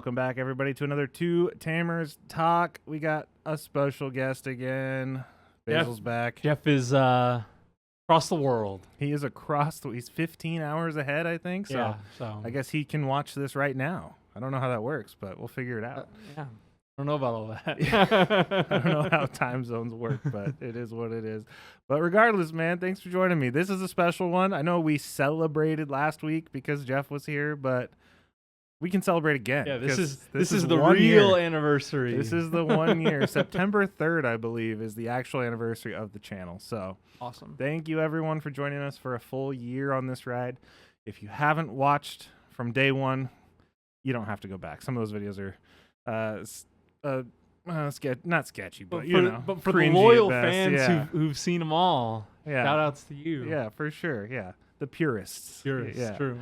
Welcome back, everybody, to another Two Tamers Talk. We got a special guest again. Basil's back. Jeff is across the world. He is he's 15 hours ahead, I think. So, so I guess he can watch this right now. I don't know how that works, but we'll figure it out. Yeah. I don't know about all that. I don't know how time zones work, but it is what it is. But regardless, man, thanks for joining me. This is a special one. I know we celebrated last week because Jeff was here, but we can celebrate again. Yeah, this is the real anniversary. This is the 1 year. September 3rd, I believe, is the actual anniversary of the channel. So awesome. Thank you, everyone, for joining us for a full year on this ride. If you haven't watched from day one, you don't have to go back. Some of those videos are not sketchy, but but for the loyal fans who've seen them all, shout outs to you. Yeah, for sure. Yeah, the purists. True.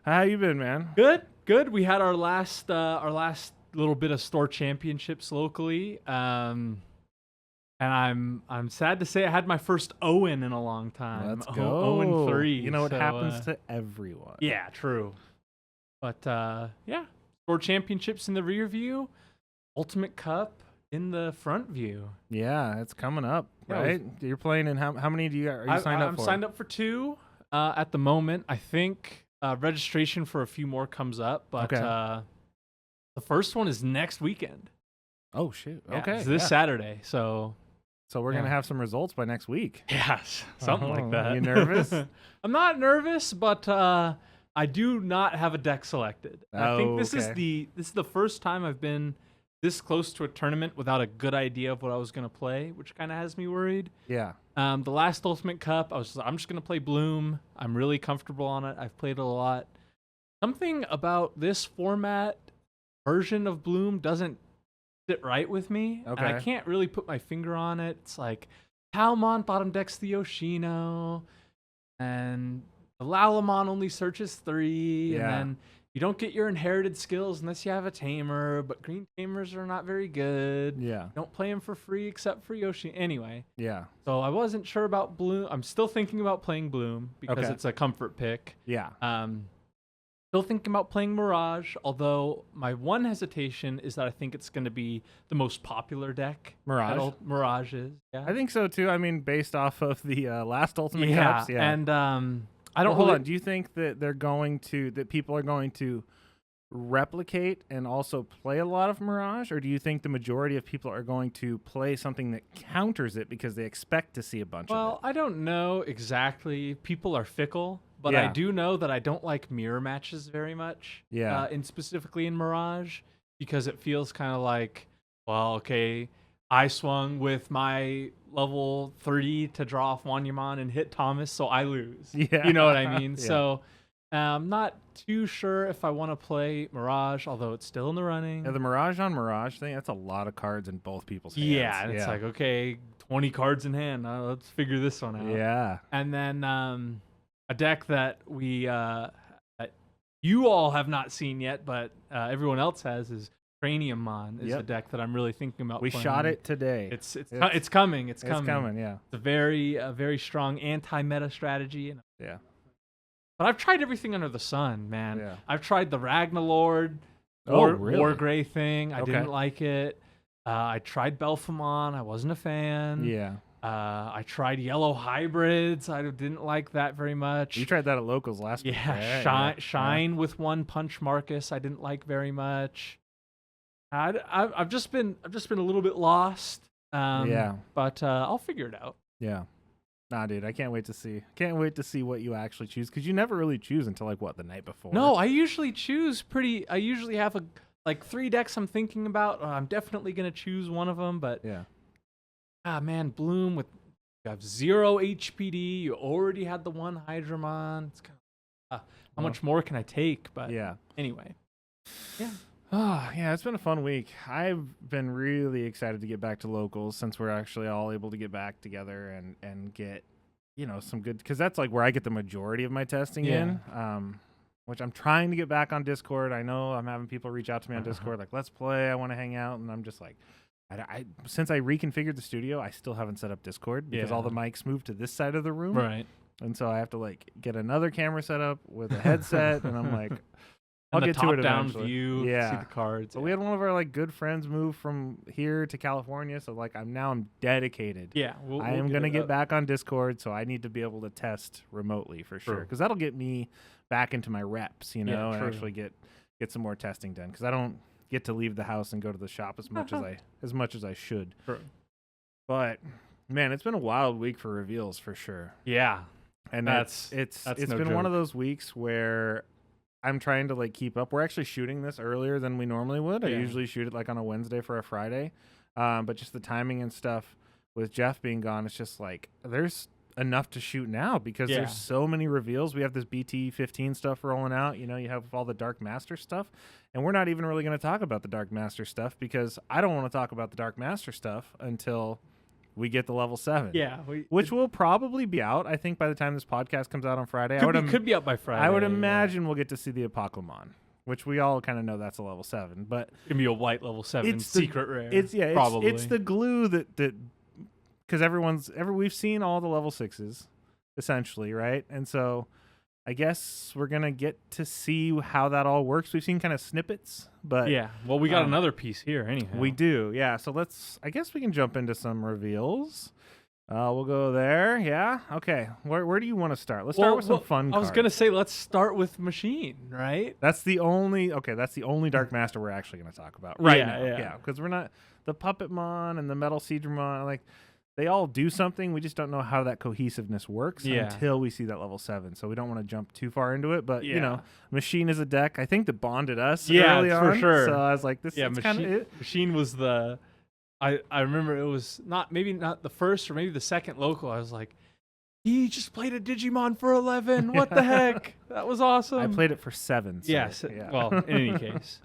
How you been, man? Good. We had our last little bit of store championships locally, and I'm sad to say I had my first Owen in a long time. Let's go. 0-3. You know what happens to everyone. Yeah, true. But store championships in the rear view, Ultimate Cup in the front view. Yeah, it's coming up, right? You're playing in how many are you signed up for? I'm signed up for 2 at the moment. I think registration for a few more comes up, but the first one is next weekend. Oh shoot! Yeah, okay, it's this Saturday. So we're gonna have some results by next week. Yes, something like that. You nervous? I'm not nervous, but I do not have a deck selected. I think this is the first time I've been this close to a tournament without a good idea of what I was gonna play, which kind of has me worried. Yeah. The last Ultimate Cup, I'm just gonna play Bloom. I'm really comfortable on it. I've played it a lot. Something about this format version of Bloom doesn't sit right with me. Okay. And I can't really put my finger on it. It's like Palmon bottom decks the Yoshino, and the Lalamon only searches 3, and then you don't get your inherited skills unless you have a Tamer, but green Tamers are not very good. Yeah. Don't play them for free except for Yoshi. Anyway. Yeah. So I wasn't sure about Bloom. I'm still thinking about playing Bloom because it's a comfort pick. Yeah. Still thinking about playing Mirage, although my one hesitation is that I think it's going to be the most popular deck. Mirage is. Yeah. I think so too. I mean, based off of the last Ultimate Cups. Yeah. And I don't hold on. Do you think that people are going to replicate and also play a lot of Mirage, or do you think the majority of people are going to play something that counters it because they expect to see a bunch of it? Well, I don't know exactly. People are fickle, but I do know that I don't like mirror matches very much. Yeah. And specifically in Mirage, because it feels kind of like, well, okay, I swung with my level 30 to draw off Wanyamon and hit Thomas, so I lose. Yeah. You know what I mean? Yeah. So I'm not too sure if I want to play Mirage, although it's still in the running. Yeah, the Mirage on Mirage thing, that's a lot of cards in both people's hands. Yeah, and it's like, okay, 20 cards in hand. Let's figure this one out. Yeah. And then a deck that that you all have not seen yet, but everyone else has is Craniummon is a deck that I'm really thinking about We playing. shot it today. It's coming. It's coming. It's coming, yeah. It's a very strong anti-meta strategy. Yeah. But I've tried everything under the sun, man. Yeah. I've tried the Ragnalord really? Wargrey thing. I didn't like it. I tried Belfamon. I wasn't a fan. Yeah. I tried Yellow Hybrids. I didn't like that very much. You tried that at Locals last week. Yeah, Shine with one punch Marcus. I didn't like very much. I've just been a little bit lost. But I'll figure it out. Yeah. Nah, dude, I can't wait to see. Can't wait to see what you actually choose, because you never really choose until the night before. No, I usually choose I usually have 3 decks I'm thinking about. I'm definitely gonna choose one of them, but man, Bloom you have 0 HPD. You already had the one Hydramon. It's kind of how much more can I take? But anyway, yeah. Oh, yeah, it's been a fun week. I've been really excited to get back to Locals since we're actually all able to get back together and get, some good, because that's like where I get the majority of my testing in, which I'm trying to get back on Discord. I know I'm having people reach out to me on Discord, like, let's play, I want to hang out, and I'm just like, since I reconfigured the studio, I still haven't set up Discord because all the mics moved to this side of the room. Right. And so I have to get another camera set up with a headset, and I'm like, I'll the get to it top-down eventually. view, Yeah. see the cards. But we had one of our like good friends move from here to California, so like I'm dedicated. Yeah, I am gonna get back on Discord, so I need to be able to test remotely for sure, because that'll get me back into my reps, and actually get some more testing done, because I don't get to leave the house and go to the shop as much as I should. True. But man, it's been a wild week for reveals for sure. Yeah, and that's it's no been joke. one of those weeks where I'm trying to like keep up. We're actually shooting this earlier than we normally would. I usually shoot it like on a Wednesday for a Friday, but just the timing and stuff with Jeff being gone, it's just like there's enough to shoot now because there's so many reveals. We have this BT-15 stuff rolling out. You have all the Dark Master stuff, and we're not even really going to talk about the Dark Master stuff because I don't want to talk about the Dark Master stuff until we get the level 7. Yeah. Which will probably be out, I think, by the time this podcast comes out on Friday. Could be out by Friday. I would imagine we'll get to see the Apoclymon, which we all kind of know that's a level 7. But it's going to be a white level 7 secret rare. It's the glue that because we've seen all the level 6s, essentially, right? And so I guess we're going to get to see how that all works. We've seen kind of snippets, but yeah. Well, we got another piece here anyhow. We do, yeah. So I guess we can jump into some reveals. We'll go there, yeah. Okay, where do you want to start? Let's start with some fun cards. I was going to say, let's start with Machine, right? That's the only Dark Master we're actually going to talk about right now. Yeah, because we're not, the Puppetmon and the Metal Seedramon, like, they all do something. We just don't know how that cohesiveness works until we see that level 7. So we don't want to jump too far into it. But, Machine is a deck, I think, that bonded us early on. For sure. So I was like, this is kind of it. Machine was the... I remember it was maybe not the first or maybe the second local. I was like, he just played a Digimon for 11. What the heck? That was awesome. I played it for 7. So, yes. Yeah. Well, in any case.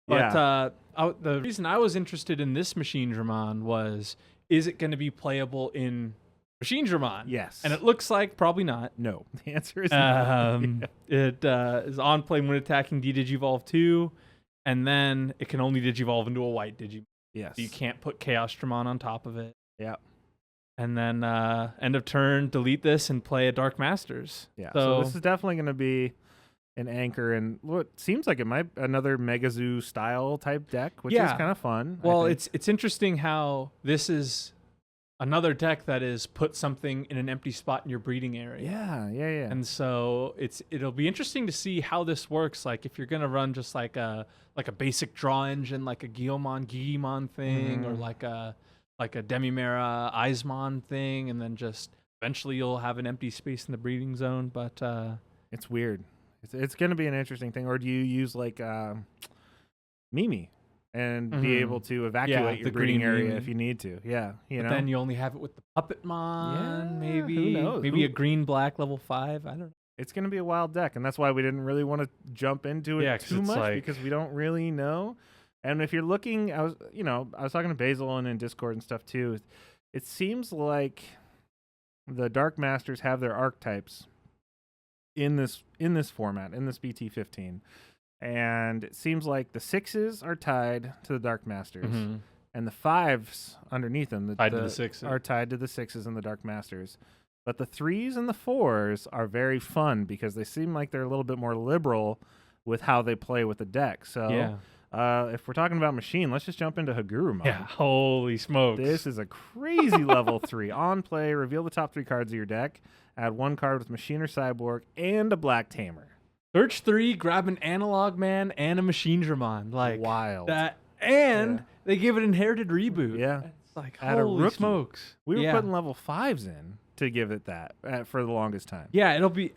But the reason I was interested in this Machine Dramon was... Is it going to be playable in Machine Dramon? Yes. And it looks like probably not. No. The answer is no. It is on play when attacking D-Digivolve 2, and then it can only Digivolve into a white Digimon. Yes. So you can't put Chaos Dramon on top of it. Yeah. And then end of turn, delete this and play a Dark Masters. Yeah. So this is definitely going to be an anchor and what seems like it might another Megazoo style type deck, which is kind of fun. Well, it's interesting how this is another deck that is put something in an empty spot in your breeding area. Yeah. And so it'll be interesting to see how this works. Like if you're gonna run just like a basic draw engine, like a Gigimon thing, or like a Demimera Eismon thing, and then just eventually you'll have an empty space in the breeding zone. But it's weird. It's going to be an interesting thing. Or do you use like Mimi and be able to evacuate your breeding area if you need to? Yeah, but then you only have it with the Puppetmon. Maybe who knows? Maybe a green-black level 5. I don't know. It's going to be a wild deck, and that's why we didn't really want to jump into it too much because we don't really know. And if you're looking, I was talking to Basil and in Discord and stuff too. It seems like the Dark Masters have their archetypes in this format, in this BT-15, and it seems like the 6s are tied to the Dark Masters, and the 5s underneath them are tied to the 6s and the Dark Masters. But the 3s and the 4s are very fun because they seem like they're a little bit more liberal with how they play with the deck. So if we're talking about Machine, let's just jump into Hagurumon. Yeah, holy smokes. This is a crazy level 3. On play, reveal the top 3 cards of your deck. Add 1 card with Machine or Cyborg and a Black Tamer. Search 3, grab an Analog Man and a Machine Dramon. Like wild. They give it inherited reboot. Yeah. It's like, At holy smokes. We were putting level 5s in to give it that for the longest time. Yeah, it'll be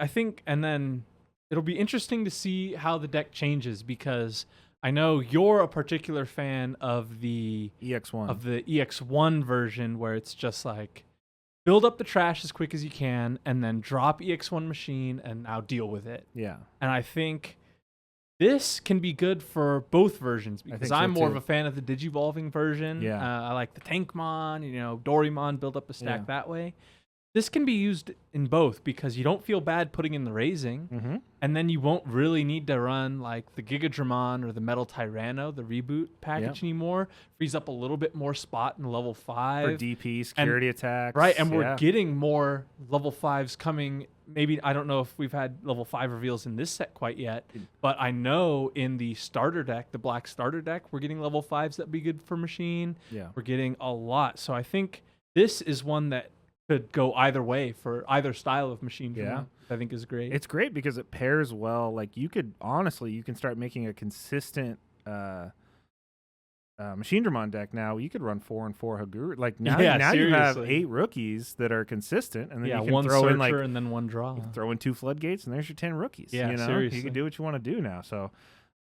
interesting to see how the deck changes because I know you're a particular fan of the EX1 version where it's just like build up the trash as quick as you can and then drop EX1 Machine and now deal with it. Yeah. And I think this can be good for both versions because I'm more of a fan of the Digivolving version. Yeah. I like the Tankmon, Dorymon, build up a stack that way. This can be used in both because you don't feel bad putting in the raising, and then you won't really need to run like the Gigadramon or the Metal Tyranno, the reboot package anymore. Frees up a little bit more spot in level 5 for DP security attacks, right? And we're getting more level 5s coming maybe I don't know if we've had level 5 reveals in this set quite yet, but I know in the starter deck, the black starter deck, we're getting level 5s that'd be good for machine. Yeah. We're getting a lot. So I think this is one that could go either way for either style of machine. Yeah. I think is great. It's great because it pairs well. Like you could honestly, you can start making a consistent Machine Dramon deck now. You could run 4 and 4 Haguru. Like now, now you have 8 rookies that are consistent, and then you can one throw searcher in like and then one draw. throw in 2 floodgates, and there's your 10 rookies. Yeah, you know? seriously. You can do what you want to do now. So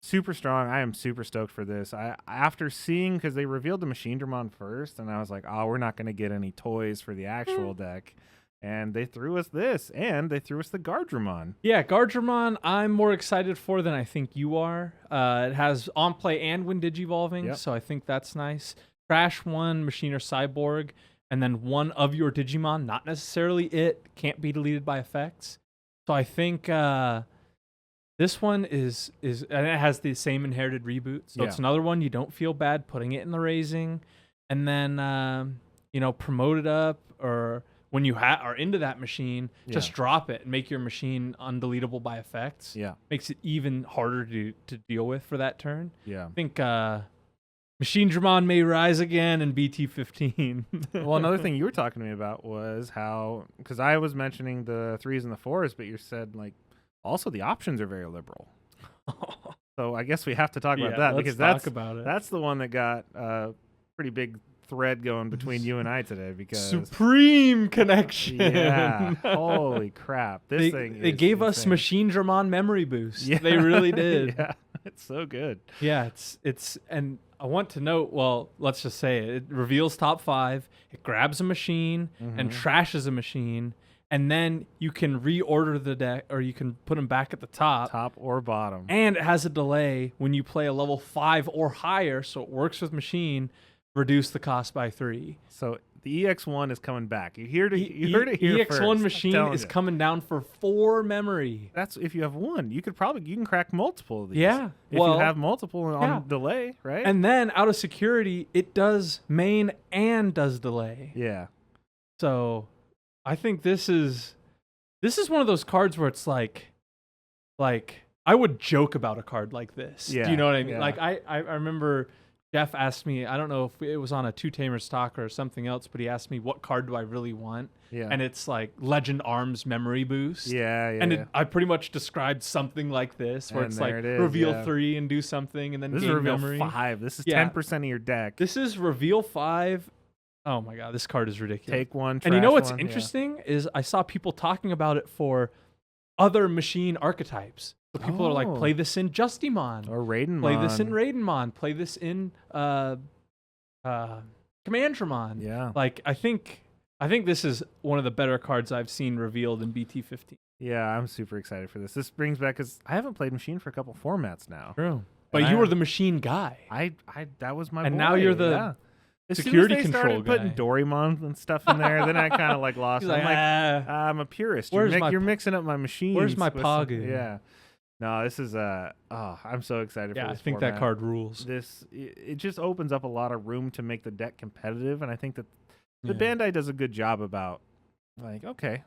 super strong. I am super stoked for this. After seeing, because they revealed the Machine Dramon first, and I was like, oh, we're not going to get any toys for the actual deck. And they threw us this, and they threw us the Guardramon. Yeah, Guardramon, I'm more excited for than I think you are. It has on play and when digivolving, so I think that's nice. Crash 1, Machine or Cyborg, and then one of your Digimon, not necessarily it, can't be deleted by effects. So I think this one is and it has the same inherited reboot. So it's another one you don't feel bad putting it in the raising, and then promote it up, or when you are into that machine, just drop it and make your machine undeletable by effects. Yeah. Makes it even harder to deal with for that turn. Yeah. I think Machine Dramon may rise again in BT-15. Well, another thing you were talking to me about was how, because I was mentioning the 3s and the 4s, but you said like also the options are very liberal. So I guess we have to talk about that, because that's the one that got pretty big thread going between you and I today, because supreme connection. Yeah, holy crap! They gave us Machine Dramon memory boost. Yeah, they really did. Yeah, it's so good. Yeah, it's and I want to note. Well, let's just say it reveals top 5. It grabs a machine and trashes a machine, and then you can reorder the deck, or you can put them back at the top or bottom. And it has a delay when you play a level 5 or higher, so it works with machine. Reduce the cost by 3. So the EX1 is coming back. You heard it here first. EX1 machine is coming down for 4 memory. That's if you have one. You can crack multiple of these. Yeah. If you have multiple on delay, right? And then out of security, it does main and does delay. Yeah. So I think this is one of those cards where it's like I would joke about a card like this. Yeah. Do you know what I mean? Yeah. Like I remember Jeff asked me, I don't know if it was on a 2 Tamers talk or something else, but he asked me, what card do I really want? Yeah. And it's like Legend Arms memory boost. Yeah, yeah. And I pretty much described something like this, where it's like reveal 3 and do something, and then this gain is reveal memory. 5. This is 10% of your deck. This is reveal 5. Oh my god, this card is ridiculous. Take one, and you know what's interesting is I saw people talking about it for other machine archetypes. So people are like, play this in Justimon. Or Raidenmon. Play this in Raidenmon. Play this in Commandramon. Yeah. Like, I think this is one of the better cards I've seen revealed in BT-15. Yeah, I'm super excited for this. This brings back, because I haven't played Machine for a couple formats now. True. But you were the machine guy. That was my and boy. now you're the security control started guy. putting Doraemon and stuff in there, then I kind of like lost. Like, I'm a purist. You're mixing up my machines. Where's my Pagu? Yeah. No, this is I'm so excited for this. Yeah, I think that card rules. It just opens up a lot of room to make the deck competitive, and I think that the Bandai does a good job about like, okay,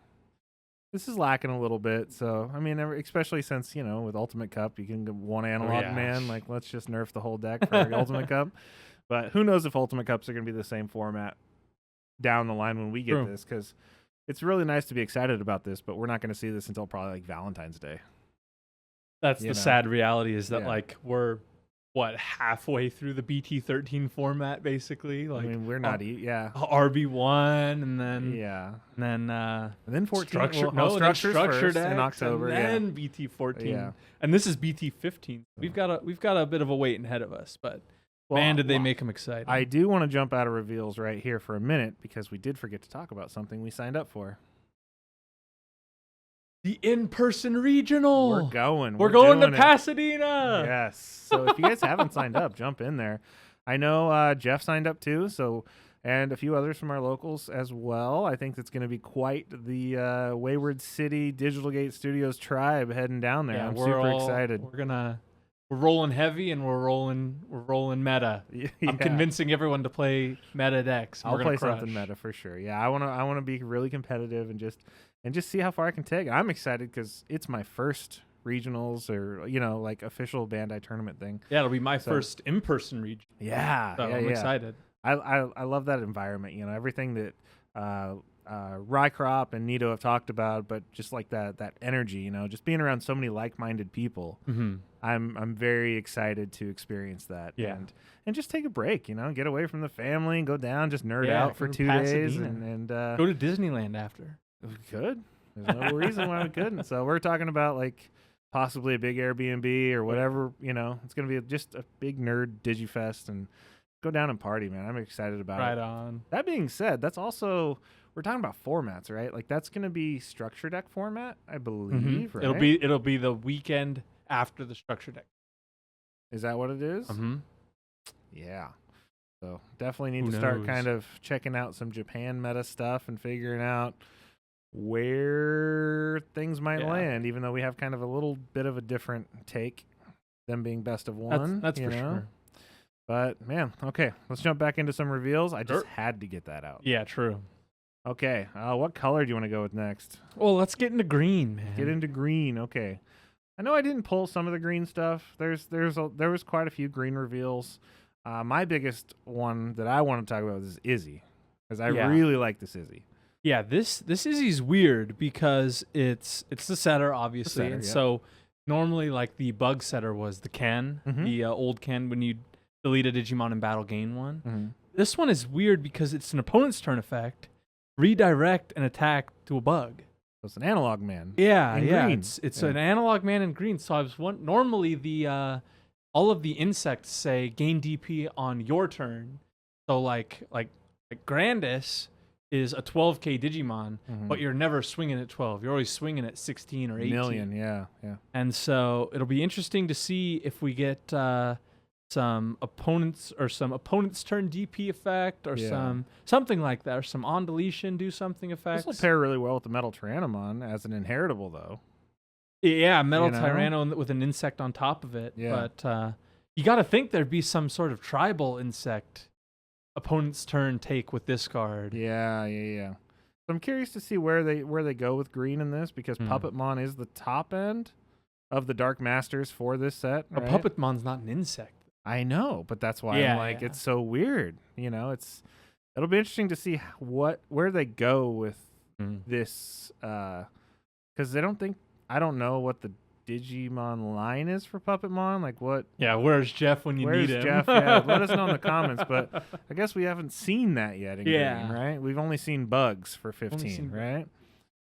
this is lacking a little bit. So I mean, especially since with Ultimate Cup, you can get one analog man. Like, let's just nerf the whole deck for Ultimate Cup. But who knows if Ultimate Cups are going to be the same format down the line when we get this, because it's really nice to be excited about this, but we're not going to see this until probably like Valentine's Day. That's the sad reality, is that like we're halfway through the BT-13 format, basically. Like, I mean, we're not RB1, and then and then 14 structured in October, and then BT-14, and this is BT-15. We've got a bit of a wait ahead of us, but man, did they make them exciting. I do want to jump out of reveals right here for a minute, because we did forget to talk about something we signed up for. The in-person regional. We're going to Pasadena. Yes. So if you guys haven't signed up, jump in there. I know Jeff signed up too, and a few others from our locals as well. I think it's going to be quite the Wayward City Digital Gate Studios tribe heading down there. I'm super excited. We're gonna we're rolling heavy and we're rolling meta. Yeah. I'm convincing everyone to play meta decks. I'll play something meta for sure. Yeah, I wanna be really competitive and just see how far I can take it. I'm excited because it's my first regionals or like official Bandai tournament thing. Yeah, it'll be my first in-person region. Yeah, so I'm excited. I love that environment. Everything that Rycrop and Nito have talked about, but just like that energy. Just being around so many like-minded people. Mm-hmm. I'm very excited to experience that. Yeah. And just take a break. Get away from the family and go down, just nerd out for 2 days and go to Disneyland after. We could. There's no reason why we couldn't. So we're talking about like possibly a big Airbnb or whatever. It's gonna be just a big nerd digifest and go down and party, man. I'm excited about it. Right on. That being said, that's also we're talking about formats, right? Like that's gonna be structure deck format, I believe. Mm-hmm. Right? It'll be the weekend after the structure deck. Is that what it is? Mm-hmm. Yeah. So definitely need to start kind of checking out some Japan meta stuff and figuring out where things might land, even though we have kind of a little bit of a different take, them being best of one. That's for sure. But man, okay, let's jump back into some reveals. I just had to get that out. Yeah, true. Okay, what color do you want to go with next? Well, let's get into green, man. Get into green. Okay, I know I didn't pull some of the green stuff. There was quite a few green reveals. My biggest one that I want to talk about is Izzy, because I really like this Izzy. Yeah, this Izzy's weird because it's the setter, obviously, setter, and so normally like the bug setter was the Ken, the old Ken when you delete a Digimon in battle, gain one. Mm-hmm. This one is weird because it's an opponent's turn effect, redirect an attack to a bug. So it's an analog man. Yeah, green. It's an analog man in green. So I was normally the all of the insects say gain DP on your turn. So like Grandis is a 12k Digimon, but you're never swinging at 12. You're always swinging at 16 or 18. Million, yeah. And so it'll be interesting to see if we get some opponents turn DP effect or something like that, or some on deletion do something effects. This will pair really well with the Metal Tyrannomon as an inheritable, though. Yeah, Metal Tyranno with an insect on top of it. Yeah. But you got to think there'd be some sort of tribal insect opponent's turn take with this card. Yeah. So I'm curious to see where they go with green in this, because Puppetmon is the top end of the Dark Masters for this set. Right? But Puppetmon's not an insect. I know, but that's why I'm like, it's so weird. It'll be interesting to see where they go with this, because I don't know what the Digimon line is for Puppetmon. Like what? Yeah, where's Jeff when you need him? Where's Jeff? Yeah, let us know in the comments. But I guess we haven't seen that yet in green, right? We've only seen bugs for 15, right?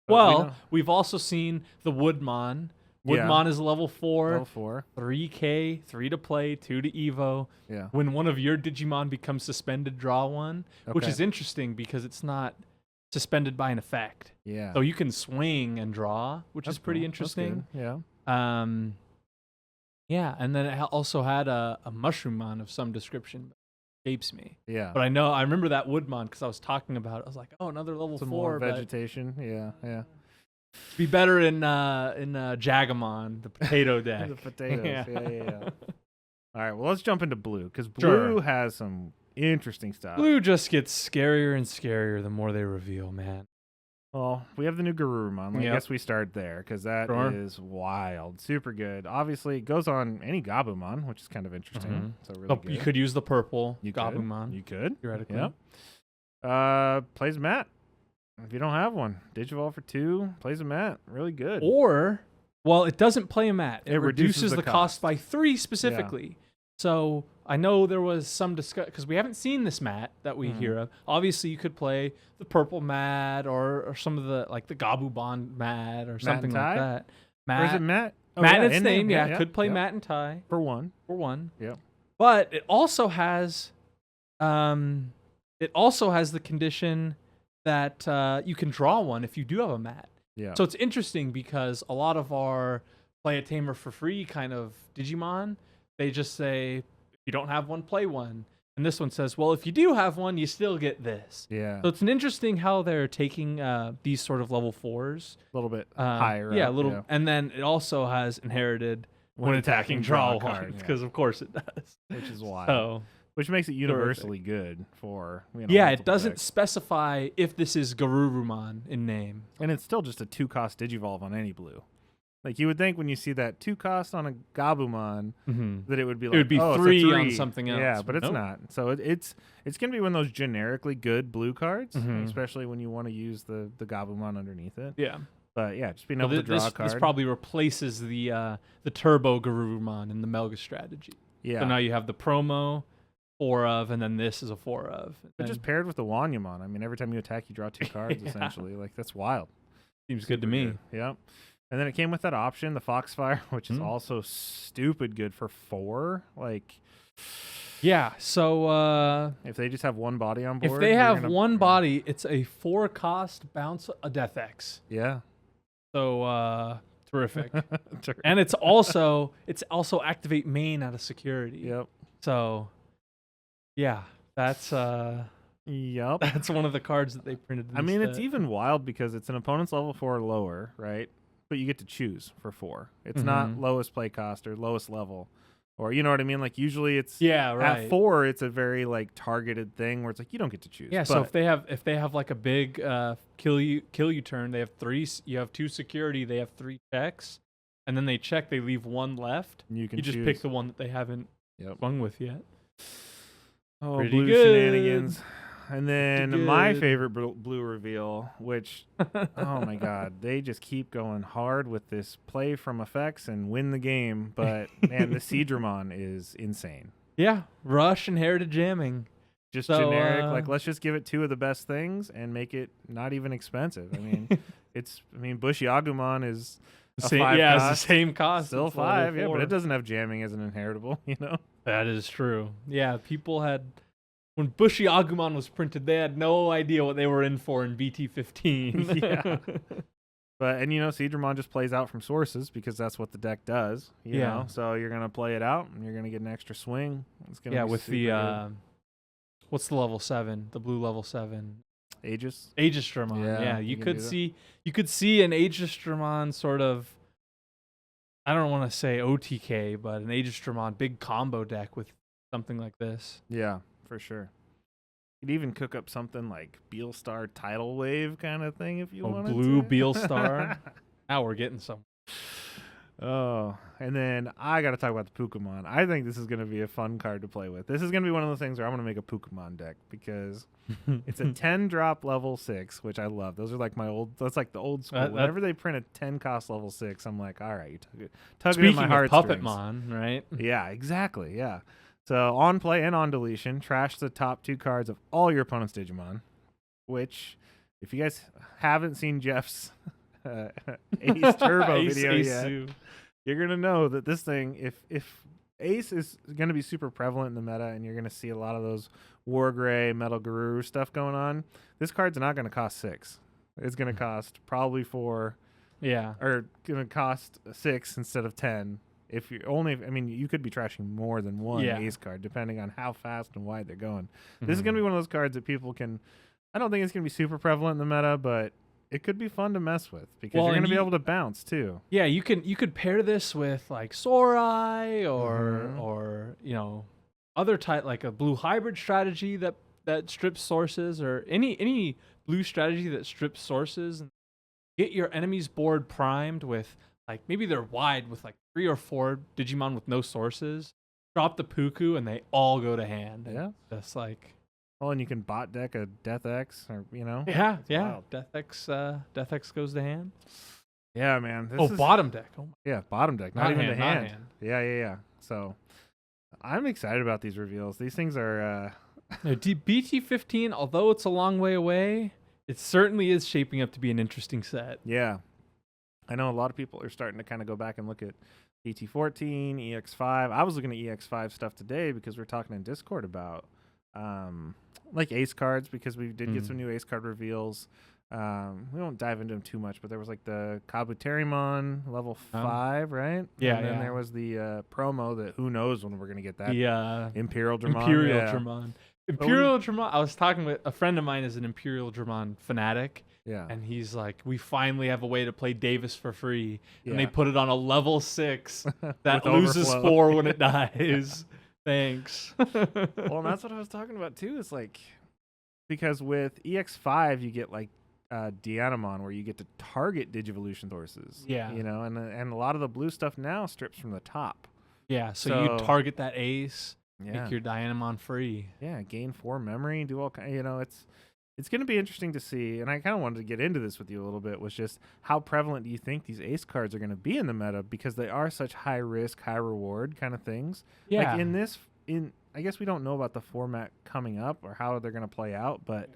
Well, we've also seen the Woodmon. Woodmon is level 4. Level 4. 3K, 3 to play, 2 to Evo. Yeah. When one of your Digimon becomes suspended, draw one, which is interesting because it's not suspended by an effect. Yeah. So you can swing and draw, which is pretty interesting. Yeah. Yeah, and then it also had a Mushroomon of some description. Escapes me. Yeah. But I remember that Woodmon because I was talking about it. I was like, oh, another level 4. More vegetation. Yeah. Be better in Jagamon, the potato deck. The potatoes. Yeah. All right, well, let's jump into blue, because blue has some interesting stuff. Blue just gets scarier and scarier the more they reveal, man. Well, we have the new Garurumon. I guess we start there, because that is wild. Super good. Obviously, it goes on any Gabumon, which is kind of interesting. So really good. You could use the purple Gabumon. You could. Theoretically. Yep. Plays Matt. If you don't have one, Digivolve for 2, plays a Matt. Really good. Or, well, it doesn't play a Matt. It reduces the cost by 3 specifically. Yeah. So I know there was some discussion, because we haven't seen this Matt that we hear of. Obviously, you could play the purple Matt or some of the, like the Gabumon Matt or something like that. Matt. Or is it Matt? Oh, Matt its name, could play Matt and Ty. For one. Yep. But it also has the condition that you can draw one if you do have a Matt. Yeah. So it's interesting because a lot of our play a Tamer for free kind of Digimon, they just say, if you don't have one, play one. And this one says, well, if you do have one, you still get this. Yeah. So it's an interesting how they're taking these sort of level 4s. A little bit higher. Yeah, a little. Yeah. And then it also has inherited when attacking, draw one. card. Because of course it does. Which is wild. So, which makes it universally good for yeah, it multiple doesn't decks. specify if this is Garurumon in name. And it's still just a 2-cost Digivolve on any blue. Like you would think when you see that 2-cost on a Gabumon that it would be like, it would be oh, three, it's a 3 on something else. Yeah, but it's nope. not. So it's going to be one of those generically good blue cards, especially when you want to use the Gabumon underneath it. Yeah. But yeah, just being able to draw a card. This probably replaces the Turbo Garurumon in the Melga strategy. Yeah. So now you have the promo, 4 of, and then this is a 4 of. But just paired with the Wanyamon. I mean, every time you attack, you draw 2 cards, essentially. Like, that's wild. Seems good to me. Good. Yep. And then it came with that option, the Foxfire, which is also stupid good for 4. Like, yeah. So if they just have one body on board, if they have one body, it's a 4-cost bounce a Death X. Yeah. So terrific. And it's also activate main out of security. Yep. So yeah, that's yep. That's one of the cards that they printed. I mean, it's even wild because it's an opponent's level 4 or lower, right? But you get to choose for 4. It's not lowest play cost or lowest level, or you know what I mean. Like usually it's at 4, it's a very like targeted thing where it's like you don't get to choose. Yeah. But so if they have like a big kill you turn, they have 3. You have 2 security. They have 3 checks, and then they check. They leave 1 left. You can just pick the one that they haven't swung with yet. Oh, Pretty blue good. shenanigans. And then my favorite blue reveal, which, oh my God, they just keep going hard with this play from effects and win the game. But man, the Seadramon is insane. Yeah, rush and heritage jamming. Just generic, like let's just give it 2 of the best things and make it not even expensive. I mean, Bushy Agumon is a 5 cost. Yeah, it's the same cost. Still 5, yeah, but it doesn't have jamming as an inheritable, you know? That is true. Yeah, people had... When Bushy Agumon was printed, they had no idea what they were in for in BT-15. Yeah. But, and you know, Seadramon just plays out from sources because that's what the deck does. You know? So you're going to play it out and you're going to get an extra swing. It's gonna be with the, good. what's the level 7? The blue level 7. Aegistramon. Yeah, you could see an Aegistramon sort of, I don't want to say OTK, but an Aegistramon big combo deck with something like this. Yeah. For sure. You'd even cook up something like Beelstar Tidal Wave kind of thing if you wanted blue to. Beelstar. Now we're getting some. Oh, and then I got to talk about the Pokemon. I think this is going to be a fun card to play with. This is going to be one of those things where I'm going to make a Pokemon deck because it's a 10-drop level 6, which I love. Those are like that's like the old school. Whenever they print a 10-cost level 6, I'm like, all right, you tug it in my heartstrings. Speaking of Puppetmon, right? Yeah, exactly, yeah. So on play and on deletion, trash the top 2 cards of all your opponent's Digimon, which, if you guys haven't seen Jeff's Ace Turbo video yet, you're going to know that this thing, if Ace is going to be super prevalent in the meta and you're going to see a lot of those War Gray, Metal Garuru stuff going on, this card's not going to cost 6. It's going to cost probably 4. Yeah. Or going to cost 6 instead of 10. If you you could be trashing more than one Ace card, depending on how fast and wide they're going. This is going to be one of those cards that people can... I don't think it's going to be super prevalent in the meta, but it could be fun to mess with because you're going to be able to bounce, too. Yeah, you could pair this with, like, Sorai or you know, other type, like a blue hybrid strategy that strips sources, or any blue strategy that strips sources. And get your enemy's board primed with... Like, maybe they're wide with, like, 3 or 4 Digimon with no sources. Drop the Puku, and they all go to hand. Yeah. That's like... Oh, and you can bot deck a Death X, or, you know? Yeah. Death X goes to hand. Yeah, man. Bottom deck. Oh, yeah, bottom deck. Not even hand, the hand. Yeah. So, I'm excited about these reveals. These things are... BT-15, although it's a long way away, it certainly is shaping up to be an interesting set. Yeah. I know a lot of people are starting to kind of go back and look at BT-14, EX5. I was looking at EX5 stuff today because we're talking in Discord about like Ace cards, because we did get some new Ace card reveals. We won't dive into them too much, but there was like the Kabuterimon level 5, right? Yeah, and then there was the promo that who knows when we're going to get that. The Imperial Dramon. Dramon. Imperial Dramon. I was talking with a friend of mine is an Imperial Dramon fanatic. Yeah. And he's like, we finally have a way to play Davis for free. Yeah. And they put it on a level 6 that With loses overflow. 4 when it dies. Thanks. Well, and that's what I was talking about too. Is like, because with EX5 you get like Dianamon, where you get to target Digivolution sources. Yeah. You know, and a lot of the blue stuff now strips from the top. Yeah, so you target that ace, Yeah. make your Dianamon free. Yeah, gain 4 memory, do all kind. You know, it's going to be interesting to see. And I kind of wanted to get into this with you a little bit. Was just how prevalent do you think these ace cards are going to be in the meta, because they are such high risk, high reward kind of things. Yeah. Like I guess we don't know about the format coming up or how they're going to play out, but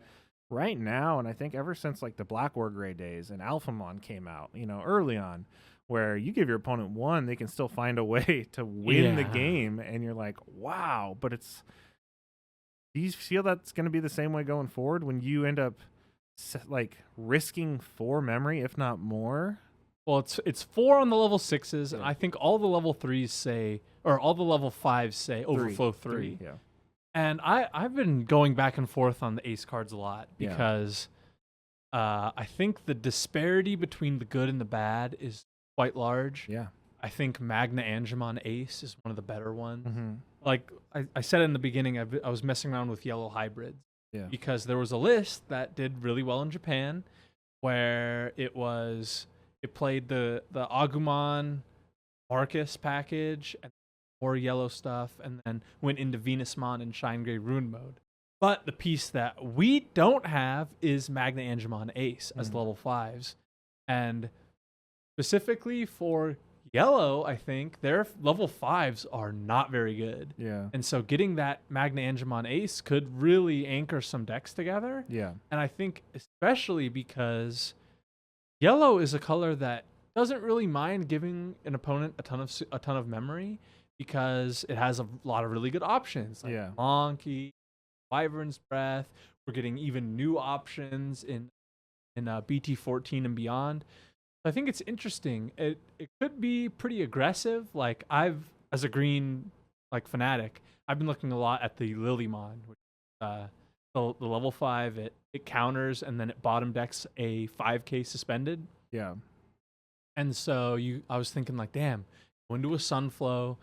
right now, and I think ever since like the Black War Gray days and Alphamon came out, you know, early on, where you give your opponent 1, they can still find a way to win the game, and you're like, wow. But do you feel that's going to be the same way going forward when you end up like risking 4 memory, if not more? Well, it's 4 on the level 6s, and I think all the level 3s say, or all the level 5s say overflow 3. Yeah. And I've been going back and forth on the ace cards a lot, because I think the disparity between the good and the bad is quite large. Yeah. I think Magna Angemon Ace is one of the better ones. Mm-hmm. Like I said in the beginning, I was messing around with yellow hybrids. Yeah. Because there was a list that did really well in Japan, where it played the Agumon Marcus package and more yellow stuff, and then went into Venusmon and Shine Gray Rune mode. But the piece that we don't have is Magna Angemon Ace as level 5s. And specifically for yellow, I think their level 5s are not very good. Yeah. And so getting that Magna Angemon Ace could really anchor some decks together. Yeah. And I think especially because yellow is a color that doesn't really mind giving an opponent a ton of memory, because it has a lot of really good options, like Monkey, Wyvern's Breath. We're getting even new options in BT-14 and beyond. I think it's interesting. It could be pretty aggressive. Like as a green fanatic, I've been looking a lot at the Lilymon, which the level 5. It counters, and then it bottom decks a 5k suspended. Yeah. And so I was thinking like, damn, go into a Sunflow,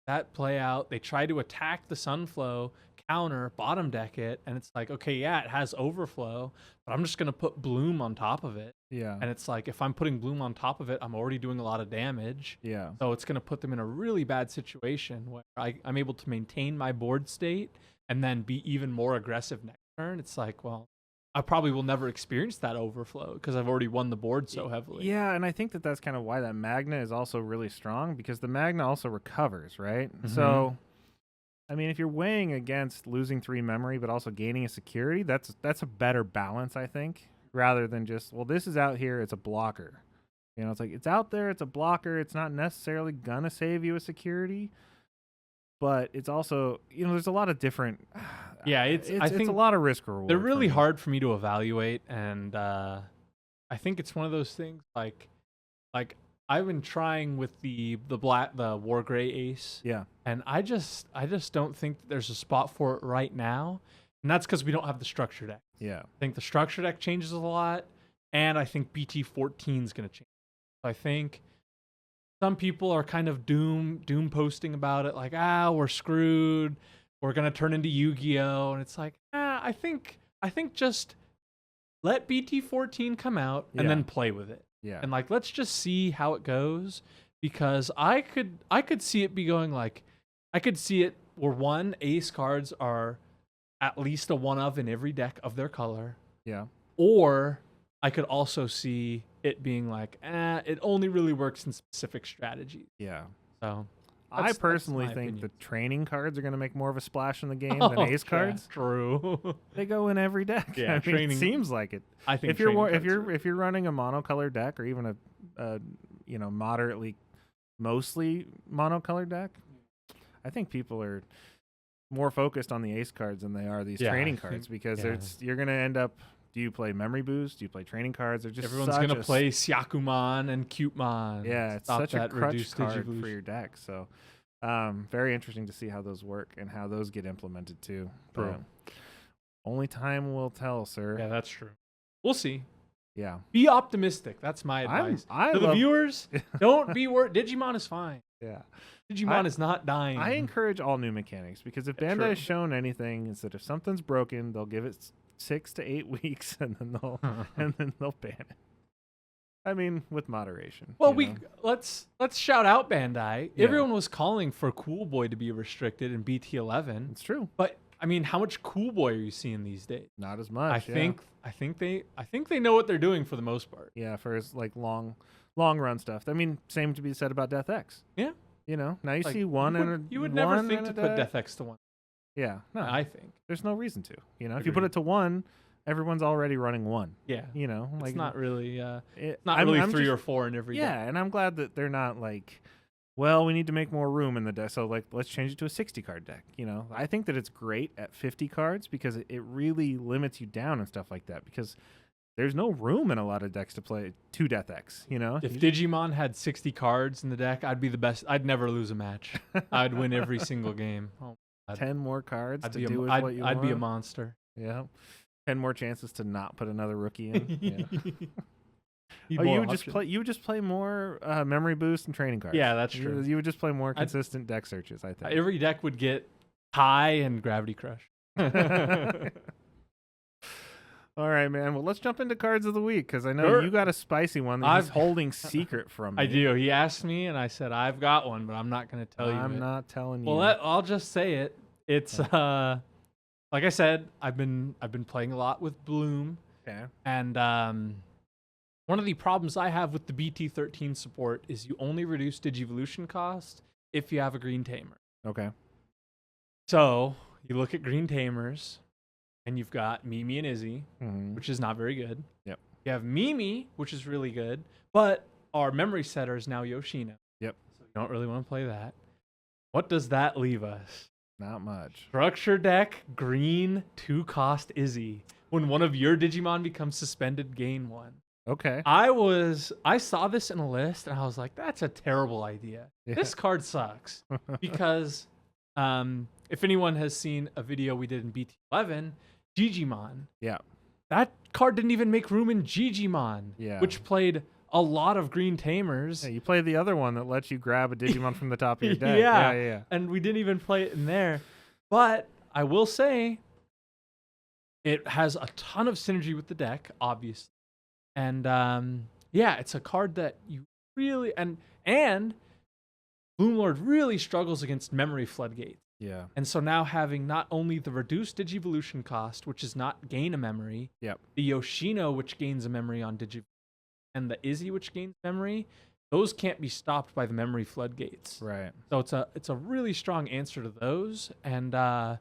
that play out. They try to attack the Sunflow, counter, bottom deck it, and it's like, okay, yeah, it has overflow, but I'm just gonna put Bloom on top of it. Yeah. And it's like, if I'm putting Bloom on top of it, I'm already doing a lot of damage. Yeah. So it's gonna put them in a really bad situation where I'm able to maintain my board state and then be even more aggressive next turn. It's like, well, I probably will never experience that overflow because I've already won the board so heavily. Yeah, and I think that's kind of why that Magna is also really strong, because the Magna also recovers, right? Mm-hmm. So, I mean, if you're weighing against losing 3 memory but also gaining a security, that's a better balance, I think, rather than just, well, this is out here, it's a blocker. You know, it's like, it's out there, it's a blocker, it's not necessarily gonna save you a security, but it's also, you know, there's a lot of different... Yeah, I think it's a lot of risk reward. They're really hard for me to evaluate, and I think it's one of those things like I've been trying with the War Gray Ace. Yeah. And I just don't think that there's a spot for it right now. And that's because we don't have the structure deck. Yeah. I think the structure deck changes a lot, and I think BT-14 is going to change. So I think some people are kind of doom posting about it, like, we're screwed. We're going to turn into Yu-Gi-Oh! And it's like, I think just let BT-14 come out and then play with it. Yeah. And like, let's just see how it goes, because I could see it be going like, I could see it where one, ace cards are at least a one of in every deck of their color. Yeah. Or I could also see it being like, it only really works in specific strategies. Yeah. So I personally think the training cards are going to make more of a splash in the game than ace cards. True. They go in every deck. Yeah, I mean, it seems like it. I think if you're running a monocolored deck, or even a moderately mostly monocolored deck, I think people are more focused on the ace cards than they are these training cards, because you're going to end up. Do you play memory boost? Do you play training cards? They're just everyone's going to play Syakumon and Cutemon. Yeah, it's such a crutch card for your deck. So Very interesting to see how those work and how those get implemented too. True. Only time will tell, sir. Yeah, that's true. We'll see. Yeah. Be optimistic. That's my advice. To the viewers, don't be worried. Digimon is fine. Yeah. Digimon is not dying. I encourage all new mechanics because if Bandai has shown anything, is that if something's broken, they'll give it 6 to 8 weeks and then they'll ban it. I mean, with moderation. Well, let's shout out Bandai. Yeah. Everyone was calling for Cool Boy to be restricted in BT-11. It's true. But I mean, how much Cool Boy are you seeing these days? Not as much. I think they know what they're doing for the most part. Yeah, for his like long run stuff. I mean, same to be said about Death X. Yeah. You know, now you see one you would never think to put Death X to 1. Yeah. No. I think. There's no reason to. You know, if you put it to 1, everyone's already running 1. Yeah. You know, like it's not really I'm 3 or 4 in every deck. And I'm glad that they're not like, well, we need to make more room in the deck, so like let's change it to a 60 card deck. You know, I think that it's great at 50 cards because it really limits you down and stuff like that because there's no room in a lot of decks to play 2 Death X, you know? If Digimon had 60 cards in the deck, I'd be the best. I'd never lose a match. I'd win every single game. 10 more cards to do with what you want. I'd be a monster. Yeah. 10 more chances to not put another rookie in. Yeah. You would just play more memory boost and training cards. Yeah, that's true. You would just play more consistent deck searches, I think. Every deck would get High and Gravity Crush. All right, man. Well, let's jump into cards of the week because I know you got a spicy one that he's holding secret from me. I do. He asked me, and I said, I've got one, but I'm not going to tell you. I'm not telling you. Well, I'll just say it. It's like I said, I've been playing a lot with Bloom. Okay. And one of the problems I have with the BT-13 support is you only reduce Digivolution cost if you have a green tamer. Okay. So you look at green tamers, and you've got Mimi and Izzy, which is not very good. Yep. You have Mimi, which is really good, but our memory setter is now Yoshino. Yep. So you don't really want to play that. What does that leave us? Not much. Structure deck, green, 2-cost Izzy. When one of your Digimon becomes suspended, gain 1. Okay. I saw this in a list, and I was like, that's a terrible idea. Yeah. This card sucks. Because if anyone has seen a video we did in BT-11, Gigimon. Yeah. That card didn't even make room in Gigimon, which played a lot of green tamers. Yeah, you play the other one that lets you grab a Digimon from the top of your deck. Yeah. And we didn't even play it in there. But I will say it has a ton of synergy with the deck, obviously. And it's a card that you really and Bloomlord really struggles against memory floodgates. Yeah. And so now having not only the reduced Digivolution cost, which is not gain a memory, the Yoshino, which gains a memory on Digivolution, and the Izzy, which gains memory, those can't be stopped by the memory floodgates. Right. So it's a really strong answer to those, and the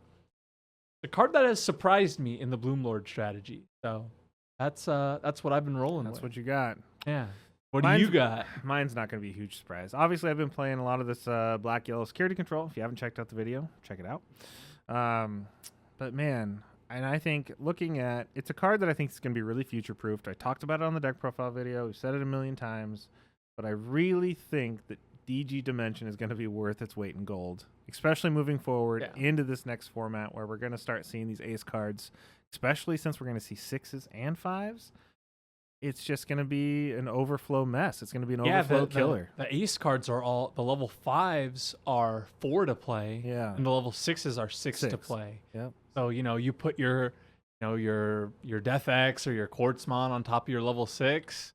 card that has surprised me in the Bloomlord strategy. So that's what I've been rolling with. That's what you got. Yeah. What do you got? Mine's not going to be a huge surprise. Obviously, I've been playing a lot of this black-yellow security control. If you haven't checked out the video, check it out. But man, and I think looking at it's a card that I think is going to be really future-proofed. I talked about it on the deck profile video. We've said it a million times. But I really think that DG Dimension is going to be worth its weight in gold, especially moving forward into this next format where we're going to start seeing these ace cards, especially since we're going to see 6s and 5s. It's just going to be an overflow mess. It's going to be an overflow killer. The ace cards are all the level 5s are 4 to play, and the level 6s are 6 to play. Yep. So you put your Death X or your Quartzmon on top of your level 6,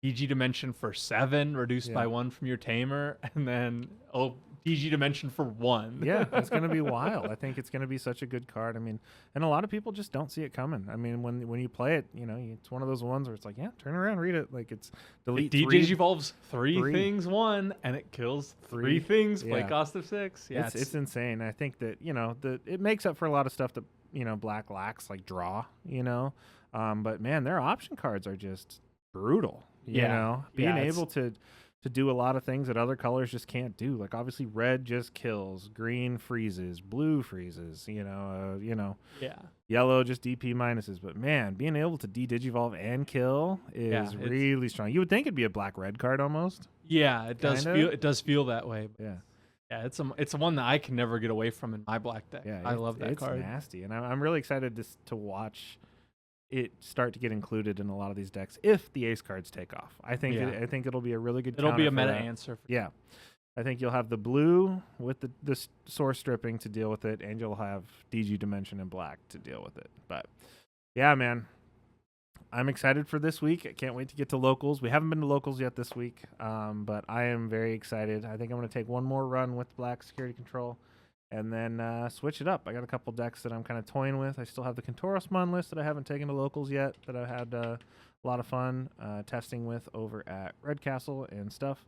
DG Dimension for 7, reduced by 1 from your Tamer, and then DG Dimension for 1. Yeah, it's going to be wild. I think it's going to be such a good card. I mean, and a lot of people just don't see it coming. I mean, when you play it, it's one of those ones where it's like, turn around, read it. Like it's delete it evolves 3 things 1, and it kills 3 things. Play cost of 6. Yeah, it's insane. I think that it makes up for a lot of stuff that Black lacks, like draw. But man, their option cards are just brutal. Being able to do a lot of things that other colors just can't do. Like obviously red just kills, green freezes, blue freezes, yellow just DP minuses. But man, being able to de-digivolve and kill is really strong. You would think it'd be a black-red card almost. Yeah, it does feel that way. Yeah. Yeah, it's one that I can never get away from in my black deck. Yeah, I love that card. It's nasty, and I'm really excited to watch it start to get included in a lot of these decks if the ace cards take off. I think it'll be a really good. It'll be a meta that. answer. Yeah, I think you'll have the blue with the source stripping to deal with it, and you'll have DG Dimension in black to deal with it. But yeah, man, I'm excited for this week. I can't wait to get to locals. We haven't been to locals yet this week, but I am very excited. I think I'm going to take one more run with black security control and then switch it up. I got a couple decks that I'm kind of toying with. I still have the Contoros Mon list that I haven't taken to locals yet that I've had a lot of fun testing with over at Red Castle and stuff.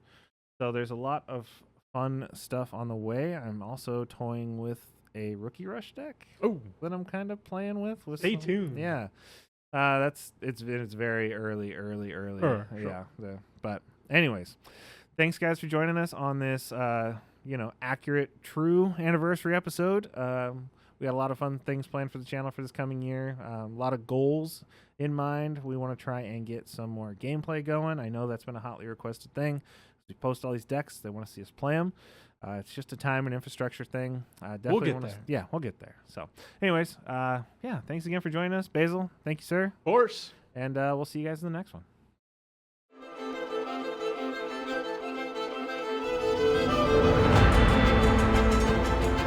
So there's a lot of fun stuff on the way. I'm also toying with a Rookie Rush deck that I'm kind of playing with. Stay tuned. Yeah. It's very early. Sure. But anyways, thanks guys for joining us on this accurate, true anniversary episode. We had a lot of fun things planned for the channel for this coming year. A lot of goals in mind. We want to try and get some more gameplay going. I know that's been a hotly requested thing. We post all these decks. They want to see us play them. It's just a time and infrastructure thing. We'll get there. Yeah, we'll get there. So anyways, thanks again for joining us. Basil, thank you, sir. Of course. And we'll see you guys in the next one.